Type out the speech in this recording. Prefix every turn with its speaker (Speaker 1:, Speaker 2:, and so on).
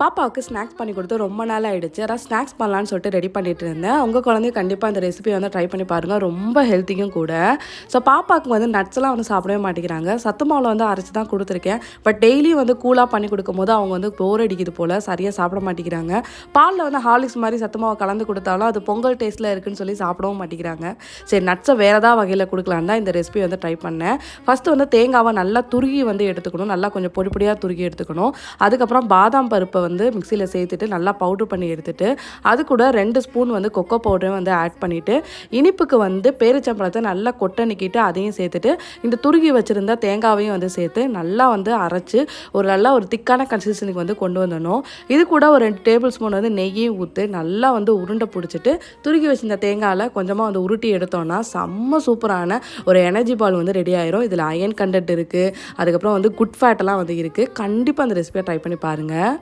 Speaker 1: பாப்பாவுக்கு ஸ்நாக்ஸ் பண்ணி கொடுத்து ரொம்ப நாள் ஆகிடுச்சு. அதான் ஸ்நாக்ஸ் பண்ணலான்னு சொல்லிட்டு ரெடி பண்ணிட்டு இருந்தேன். உங்கள் குழந்தைய கண்டிப்பாக இந்த ரெசிபி வந்து ட்ரை பண்ணி பாருங்கள். ரொம்ப ஹெல்த்தியும் கூட. ஸோ பாப்பாவுக்கு வந்து நட்ஸ்லாம் வந்து சாப்பிடவே மாட்டேங்கிறாங்க. சத்து மாவில் வந்து அரைச்சி தான் கொடுத்துருக்கேன். பட் டெய்லியும் வந்து கூலாக பண்ணி கொடுக்கும்போது அவங்க வந்து போர் அடிக்குது போல், சரியாக சாப்பிட மாட்டேங்கிறாங்க. பாலில் வந்து ஹார்லிக்ஸ் மாதிரி சத்து மாவை கலந்து கொடுத்தாலும் அது பொங்கல் டேஸ்ட்டில் இருக்குன்னு சொல்லி சாப்பிடவும் மாட்டேங்கிறாங்க. சரி, நட்ஸை வேறு ஏதாவது வகையில் கொடுக்கலான்னு தான் இந்த ரெசிபி வந்து ட்ரை பண்ணேன். ஃபஸ்ட்டு வந்து தேங்காவை நல்லா துருகி வந்து எடுத்துக்கணும். நல்லா கொஞ்சம் பொடி பொடியாக துருகி எடுத்துக்கணும். அதுக்கப்புறம் பாதாம் பருப்பை வந்து மிக்சியில் சேர்த்துட்டு நல்லா பவுட்ரு பண்ணி எடுத்துட்டு அது கூட 2 ஸ்பூன் வந்து கொக்கோ பவுடரை வந்து ஆட் பண்ணிவிட்டு இனிப்புக்கு வந்து பேரிச்சம்பழத்தை நல்லா கொட்டை நிக்கிட்டு அதையும் சேர்த்துட்டு இந்த துருகி வச்சுருந்த தேங்காவையும் வந்து சேர்த்து நல்லா வந்து அரைச்சி நல்ல ஒரு திக்கான கன்சிஸ்டன்சிக்கு வந்து கொண்டு வந்துடணும். இது கூட ஒரு 2 டேபிள் ஸ்பூன் வந்து நெய்யும் ஊற்றி நல்லா வந்து உருண்டை பிடிச்சிட்டு துருகி வச்சிருந்த தேங்காயில் கொஞ்சமாக வந்து உருட்டி எடுத்தோன்னா செம்ம சூப்பரான ஒரு எனர்ஜி பால் வந்து ரெடி ஆயிரும். இதில் அயன் கண்டென்ட் இருக்குது, அதுக்கப்புறம் வந்து குட் ஃபேட்டெல்லாம் வந்து இருக்குது. கண்டிப்பாக அந்த ரெசிபியை ட்ரை பண்ணி பாருங்கள்.